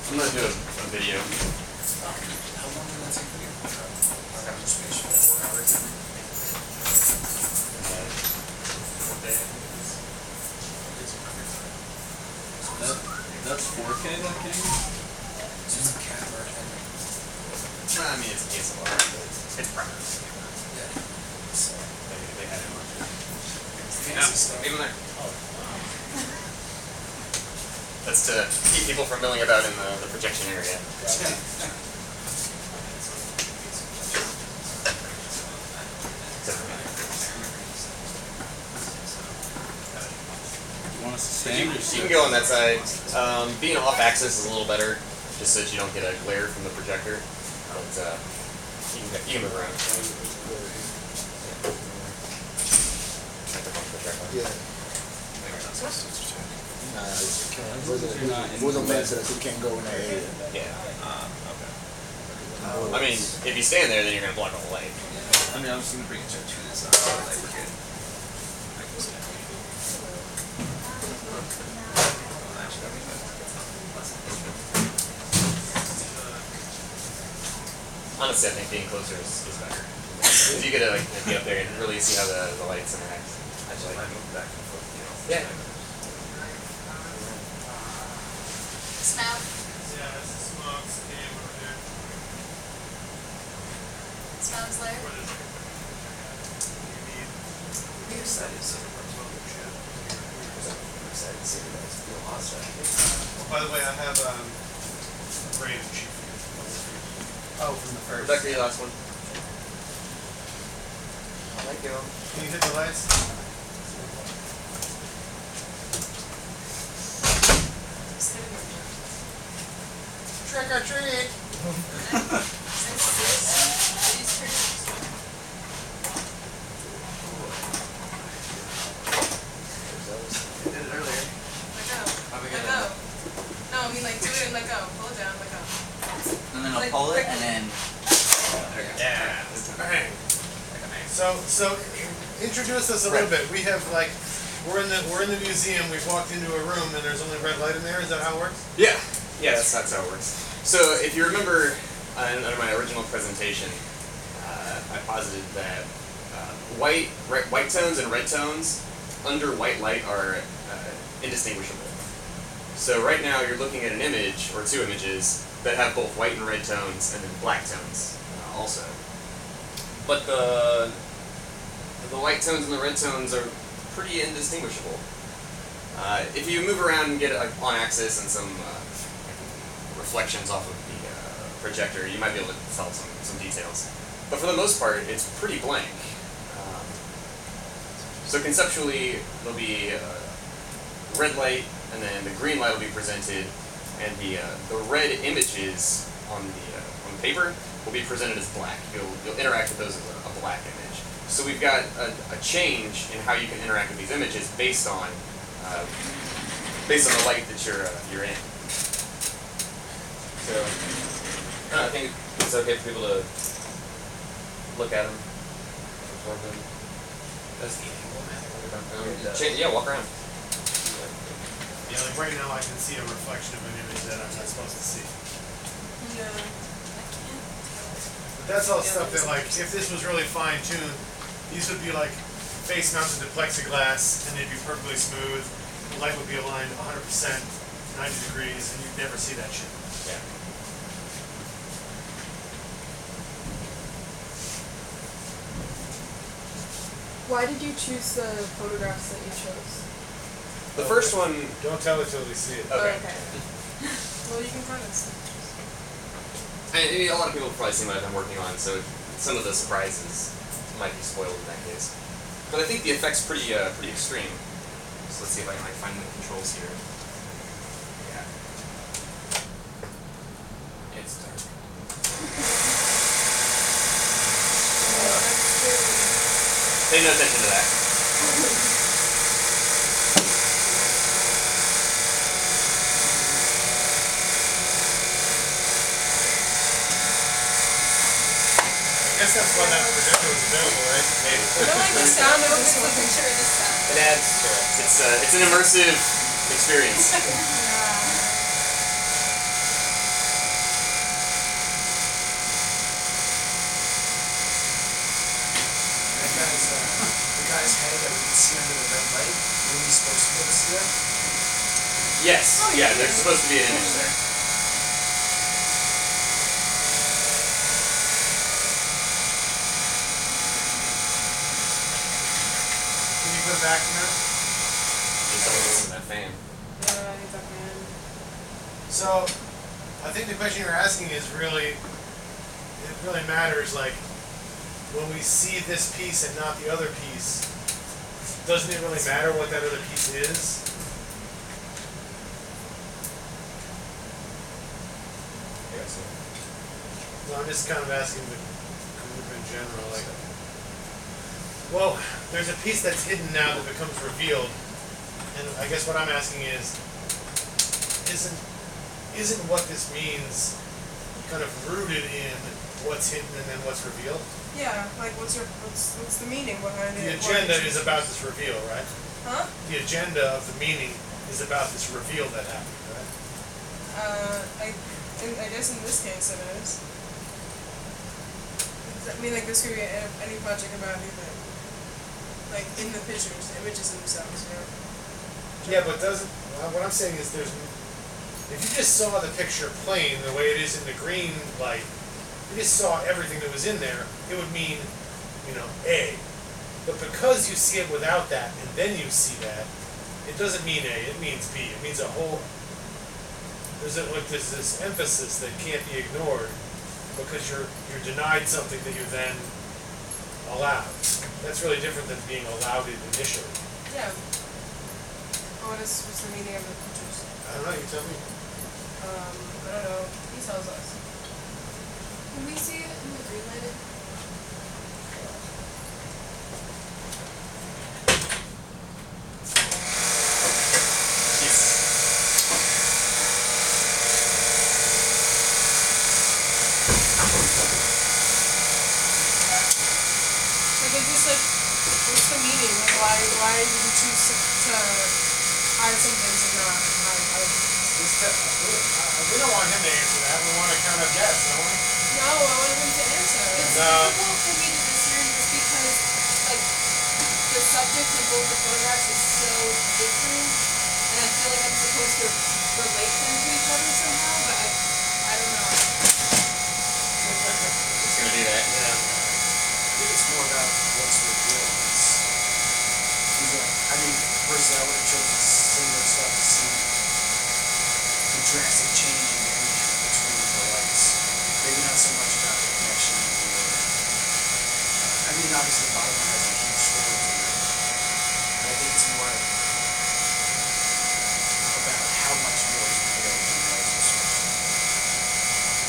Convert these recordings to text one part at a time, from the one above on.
I'm gonna do a video. How long did that take for you? How much space for 4 hours? One day. That's 4K, that game? It's just a camera and I mean, it's DSLR, but it's primary. yeah. So They had it much. fancy stuff. Even there. That's to keep people from milling about in the projection area. Yeah. You want us to stand? You can go on that side. Being off axis is a little better, just so that you don't get a glare from the projector. But you can move around. Yeah. We're the men so we can't go in that area. Yeah. I mean, if you stand there, then you're gonna block all the light. I mean, I'm just gonna bring it to this side. Like we're good. Honestly, I think being closer is better. Because you get to be up there and really see how the lights interact. Actually, I move back and forth. Yeah. Smell. Yeah, that's the smoke steam over there. Smells there. What is it? You need by the way, I have a brain sheet for you. Oh, from the first. Rebecca, your last one. Thank you. Can you hit the lights? Trick or treat. You did it earlier. Let go. How we Let gonna? go. No, I mean like do it and let go. Pull it down, let go. And then I'll Like, pull it, quick. and then... Yeah. Bang. So introduce us a little bit. We have like we're in the museum. We've walked into a room and there's only red light in there. Is that how it works? Yeah. Yeah, that's how it works. So if you remember under my original presentation, I posited that white tones and red tones under white light are indistinguishable. So right now you're looking at an image or two images that have both white and red tones and then black tones also. But the white tones and the red tones are pretty indistinguishable. If you move around and get on axis and some reflections off of the projector, you might be able to tell some details. But for the most part, it's pretty blank. So conceptually, there'll be red light, and then the green light will be presented, and the red images on the paper will be presented as black. You'll interact with those as a black image. So we've got a change in how you can interact with these images based on the light that you're in. So I think it's okay for people to look at them, absorb them. That's the angle, Yeah, walk around. Yeah, like right now I can see a reflection of an image that I'm not supposed to see. No, I can't. But that's all stuff that like if this was really fine tuned, these would be like face mounted to plexiglass and they'd be perfectly smooth. The light would be aligned 100%, 90 degrees, and you'd never see that shit. Yeah. Why did you choose the photographs that you chose? The first one. Don't tell it till we see it. Okay. Well, you can kind of see. And a lot of people have probably seen what I've been working on, so some of the surprises might be spoiled in that case. But I think the effect's pretty extreme. So let's see if I can find the controls here. Yeah. It's dark. Pay no attention to that. I guess that's why that projector was available, right? Maybe. I don't like the sound of this one. Picture of this sound. It adds to it. It's an immersive experience. Yes. Oh, Yeah, yeah. there's supposed to be an image there. Can you put it back in there? Need someone to listen to that fan. Yeah, I need that man. So, I think the question you're asking is really, it really matters, like, when we see this piece and not the other piece, doesn't it really matter what that other piece is? Yes. No, I'm just kind of asking the group in general, like, well, there's a piece that's hidden now that becomes revealed, and I guess what I'm asking is, isn't what this means kind of rooted in what's hidden and then what's revealed? Yeah, like what's the meaning behind it? The agenda is about this reveal, right? Huh? The agenda of the meaning is about this reveal that happened, right? I guess in this case it is. I mean, like this could be any project about anything. Like in the pictures, the images themselves, you know. Yeah, but what I'm saying is if you just saw the picture plain the way it is in the green light, you just saw everything that was in there, it would mean, A. But because you see it without that, and then you see that, it doesn't mean A, it means B. It means a whole, there's this emphasis that can't be ignored because you're denied something that you then allowed. That's really different than being allowed it initially. Yeah. What's the meaning of the pictures? I don't know, you tell me. I don't know. He tells us. Can we see it in the green lighted? Like it's just like, what's the meaning? Like why did you choose to hide some things and not hide other things? We don't want him to answer that. We want to kind of guess, don't we? No, I wanted him to answer. It's No. difficult for me to discern just because, like, the subject in both the photographs is so different, and I feel like I'm supposed to relate them to each other somehow, but I don't know. Just gonna do that. Yeah. I think it's more about what's revealed. Personally, I would have chosen similar stuff to see the drastic change in the energy between the lights. Maybe not so much about the connection obviously the bottom line has a huge story to it. But I think it's more about how much more is revealed than the lights are switched.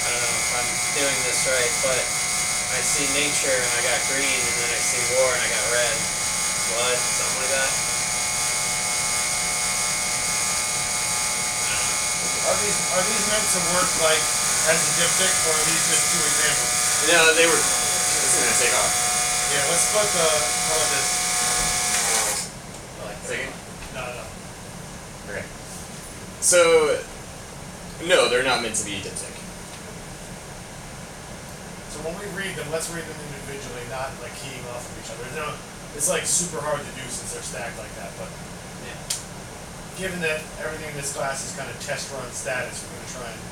I don't know if I'm doing this right, but I see nature and I got green, and then I see war and I got red. Blood, something like that. Are these meant to work like as a diptych, or are these just two examples? No, they were. It's gonna take off. Yeah, let's put all of this. Second. No. Okay. So, no, they're not meant to be diptych. So when we read them, let's read them individually, not like keying off of each other. No, it's like super hard to do since they're stacked like that. But Yeah. given that everything in this class is kind of test run status, we're going to try and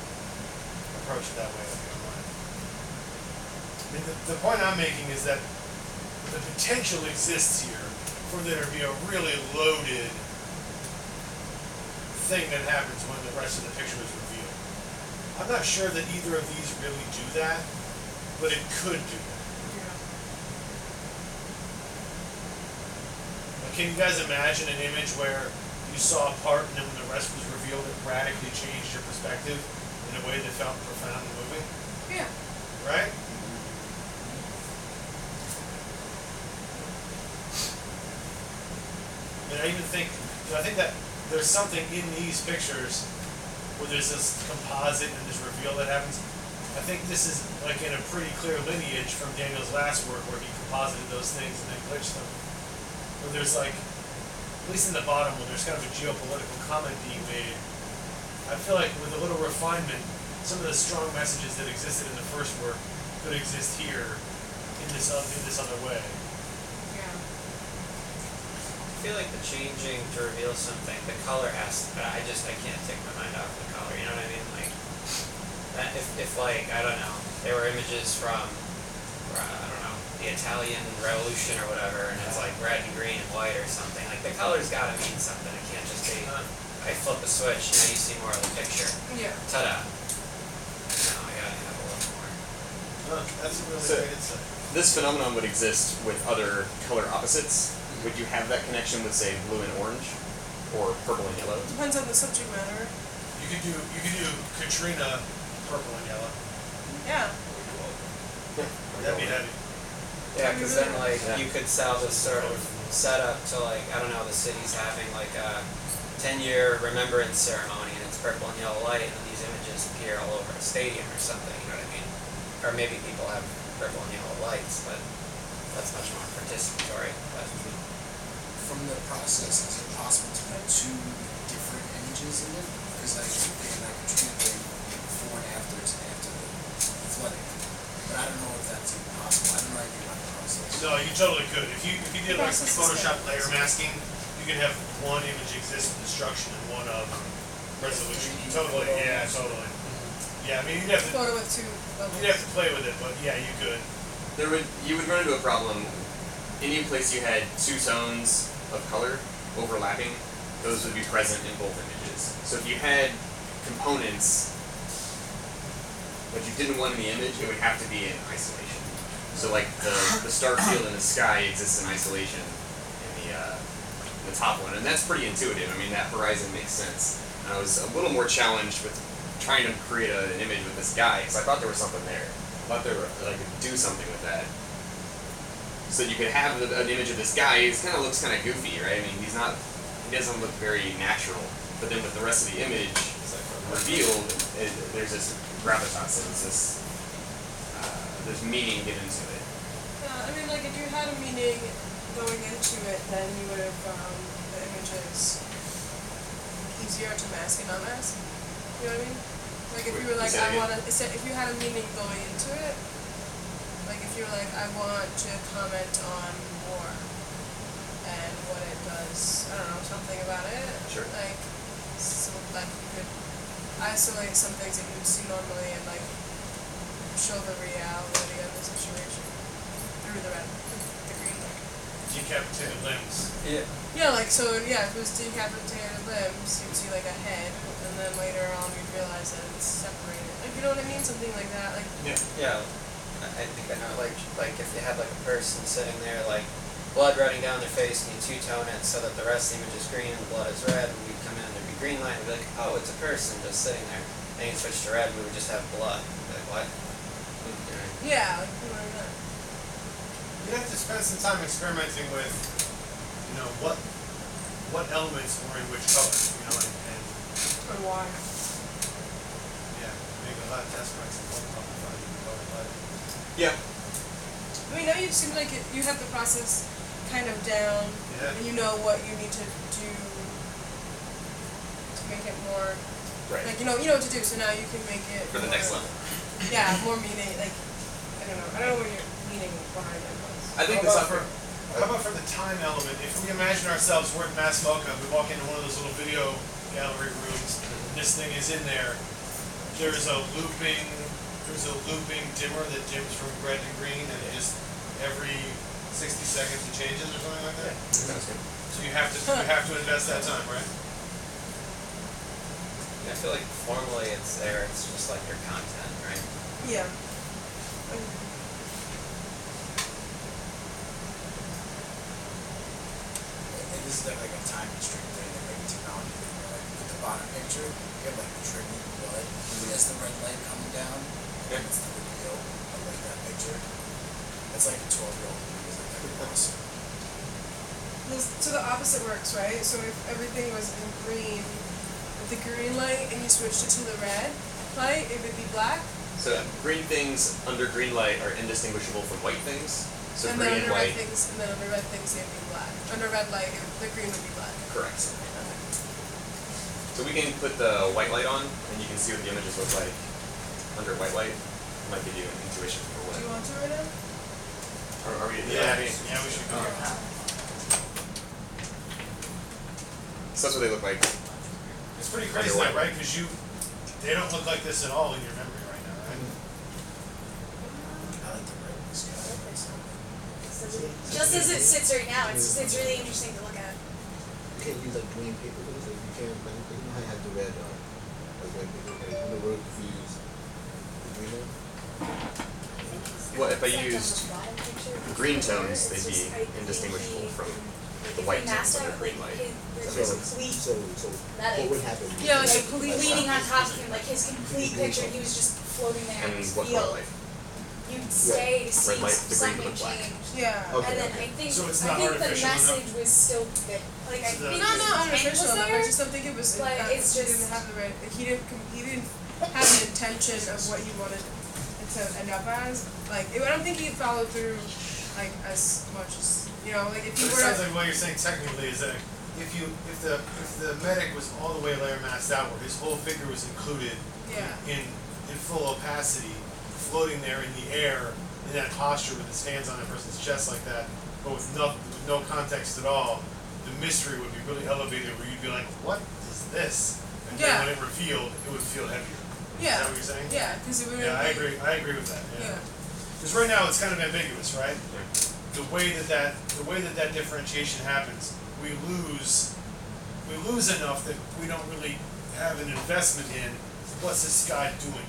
approach it that way. If you don't mind. I mean, the point I'm making is that the potential exists here for there to be a really loaded thing that happens when the rest of the picture is revealed. I'm not sure that either of these really do that, but it could do that. Like, can you guys imagine an image where you saw a part and then when the rest was revealed, it radically changed your perspective in a way that felt profound and moving? Yeah. Right? And I even think, I think that there's something in these pictures where there's this composite and this reveal that happens. I think this is like in a pretty clear lineage from Daniel's last work where he composited those things and then glitched them. Where there's like, at least in the bottom, where there's kind of a geopolitical comment being made. I feel like with a little refinement, some of the strong messages that existed in the first work could exist here in this other way. Yeah. feel like the changing to reveal something, the color has. I can't take my mind off the color. You know what I mean? Like that. If like I don't know, there were images from I don't know the Italian Revolution or whatever, and it's like red and green and white or something. Like the color's got to mean something. It can't just be. I flip a switch, now you see more of the picture. Yeah. Ta-da. No, I gotta have a little more. That's a really So- great insight. This phenomenon would exist with other color opposites. Would you have that connection with, say, blue and orange, or purple and yellow? Depends on the subject matter. You could do Katrina purple and yellow. Yeah. That'd be heavy. Yeah, because then like Yeah. you could sell this sort of setup to like I don't know the city's having like a 10-year remembrance ceremony and it's purple and yellow light and these images appear all over a stadium or something. You know what I mean? Or maybe people have purple and yellow lights, but that's much more participatory. But From the process, is it possible to put two different images in it? Because like again, I could translate before and afters after the flooding. But I don't know if that's even possible. I don't know anything about the process. No, you totally could. If you did like Process is Photoshop good. layer masking, you could have one image exist in destruction and one of resolution. Totally, yeah, totally. Yeah, I mean you'd have to Photo with two levels. play with it, but yeah, you could. You would run into a problem. Any place you had two tones of color overlapping, those would be present in both images. So if you had components that you didn't want in the image, it would have to be in isolation. So like the star field in the sky exists in isolation in the top one, and that's pretty intuitive. I mean, that horizon makes sense. And I was a little more challenged with trying to create an image with this guy because I thought there was something there. I thought I could do something with that. So you could have an image of this guy. He kind of looks kind of goofy, right? I mean, he doesn't look very natural. But then with the rest of the image revealed, there's this gravitas, and there's meaning given to it. I mean, like if you had a meaning going into it, then you would have the images easier to mask and unmask. You know what I mean? Like if you were like, Say that again. if you had a meaning going into it, like if you were like, I want to comment on war and what it does, I don't know, something about it. Sure. Like, so like you could isolate some things that you would see normally and like show the reality of the situation through the green light. Decapitated limbs. yeah. Yeah, like so. Yeah, if it was decapitated limbs, you'd see like a head, and then later on you'd realize that it's separated. Like you know what I mean? Something like that. Like Yeah, I think I know. Like if you had like a person sitting there, like blood running down their face, and you two-tone it so that the rest of the image is green and the blood is red, and we'd come in and there'd be green light, and we'd be like, oh, it's a person just sitting there. And you switch to red, and we would just have blood. We'd be like, what? yeah, like something like that. You'd have to spend some time experimenting with, what elements were in which color, and Or why? yeah, make a lot of test runs and Photoshop to find the color light. Yeah. I mean, now you seem like you have the process kind of down, Yeah. and you know what you need to do to make it more. Right. Like you know what to do, so now you can make it For the more, next level. Yeah, more meaning. Like I don't know what your meaning behind it was. I think How this about for the time element? If we imagine ourselves, we're at Mass Mocha, we walk into one of those little video gallery rooms, this thing is in there. There's a looping dimmer that dims from red to green, and it just every 60 seconds it changes or something like that. Sounds good. So you have to invest that time, right? I feel like formally it's there. It's just like your content, right? Yeah. And this is like a time constraint thing, like maybe technology thing, where like with the bottom picture, you have like the trickling blood, as the red light coming down, and it's the reveal of like that picture. That's like a 12-year-old movie, is like that would be awesome. So the opposite works, right? So if everything was in green, with the green light, and you switched it to the red light, it would be black. So green things under green light are indistinguishable from white things. So and green then and under white. red things, and then under red things, it'd be black. Under red light, the green would be black. Correct. Okay. So we can put the white light on, and you can see what the images look like under white light. It might give you an intuition for Do you what. want to right now? Are we? Yeah, we should go. So that's what they look like. It's pretty crazy, Underway. right? Because they don't look like this at all in your memory right now, right? I like the red in the sky. Just as it sits right now, it's really interesting to look at. You can't use like green paper for this. Like you can't like you know how you have the red like red paper. Like when the word confused the green one. Well, if I used green tones, they'd be indistinguishable from the white tones under green light. Does that make sense? So what would happen? Yeah, like a police Leaning on top of him, like his complete picture, he was just floating there in And his what color field. light? You'd stay to see Red light, the green something would black. change. Yeah. Okay. And then I think So it's I not think the artificial enough? message was still good. Like I So the- think No, his not intent artificial was enough. I there. just don't think it was. But it's he just- didn't have the right. Like, he didn't have the intention of what he wanted it to end up as. Like I don't think he followed through like as much as like if But you it were. sounds like what you're saying technically is that if the medic was all the way layer masked out, where his whole figure was included Yeah. in full opacity, floating there in the air in that posture with his hands on a person's chest like that, but with no context at all, the mystery would be really elevated where you'd be like, what is this? And Yeah. then when it revealed, it would feel heavier. Yeah. Is that what you're saying? Yeah, because it would. Yeah, I agree with that. Yeah. Because right now it's kind of ambiguous, right? The way that differentiation happens, we lose enough that we don't really have an investment in what's this guy doing?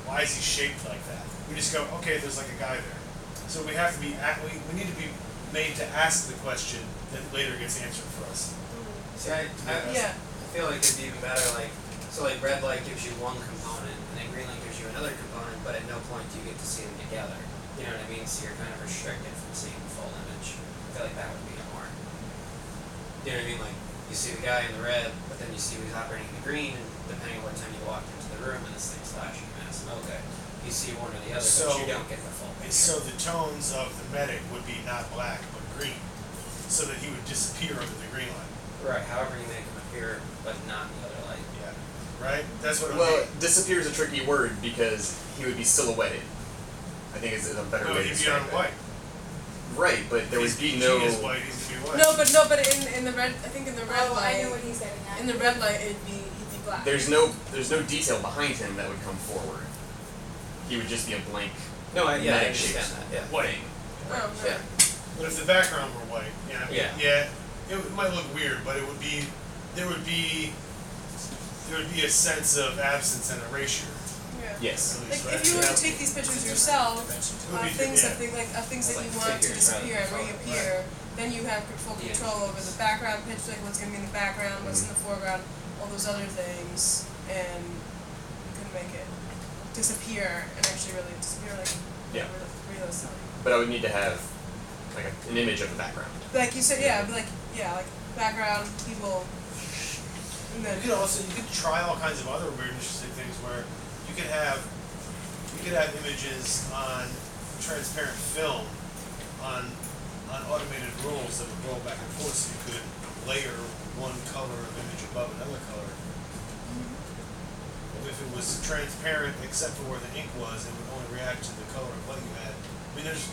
Why is he shaped like that? We just go, okay, there's like a guy there. So we have to be we need to be made to ask the question that later gets answered for us. See, I Yeah. feel like it'd be even better, like, so like red light gives you one component, and then green light gives you another component, but at no point do you get to see them together. You know what I mean? So you're kind of restricted from seeing the full image. I feel like that would be more. You know what I mean? Like, you see the guy in the red, but then you see he's operating in the green, and depending on what time you walked into the room and this thing's flashing, you ask, okay, you see one or the other, So- but you don't get the full picture. So the tones of the medic would be not black but green, so that he would disappear under the green light. Right, however you make him appear, but not in the other light. Yeah. Right? That's what it Well, would be. disappear is a tricky word because he would be silhouetted. I think is a better No, way to he'd be on describe white. that. Right, but there would He's be PG no. is white, he's gonna be white. No, but in the red, I think in the red Oh, I light, know what he's getting at. in the red light, he'd be black. There's no detail behind him that would come forward. He would just be a blank No, I medic understand shaped that, yeah. White. thing. Oh, Yeah. But if the background were white, Yeah. it might look weird, but there would be a sense of absence and erasure. Yeah. Yes. At Like least, right? if you were to take these pictures yourself, Would be things yeah. of things that Like you want to figures rather disappear and than reappear, then you have full Yeah. control over the background picture, like what's gonna be in the background, what's in the foreground, all those other things, and you can make it disappear and actually really disappear, like Yeah. realistic. But I would need to have like an image of the background. Like you said, yeah, like background, people, and then You could try all kinds of other weird, interesting things where you could have images on transparent film on automated rolls that would roll back and forth, so you could layer one color of image above another color. If it was transparent except for where the ink was, it would only react to the color of what you had. I mean, this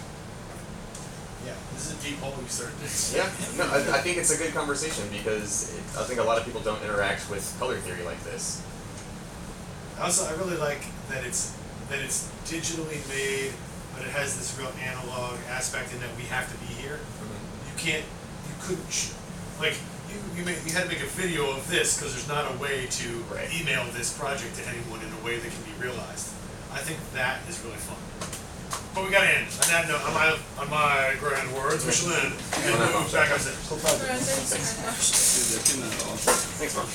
is a deep hole you started digging. Yeah. No, I think it's a good conversation because I think a lot of people don't interact with color theory like this. Also, I really like that it's digitally made, but it has this real analog aspect in that we have to be here. You had to make a video of this because there's not a way to Right. email this project to anyone in a way that can be realized. I think that is really fun. But we gotta end. On that note, on my grand words, we shall end. And move back upstairs. thanks very much. Thanks, Mom.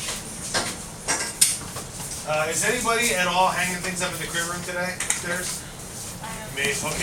Is anybody at all hanging things up in the crib room today upstairs? I am. Okay.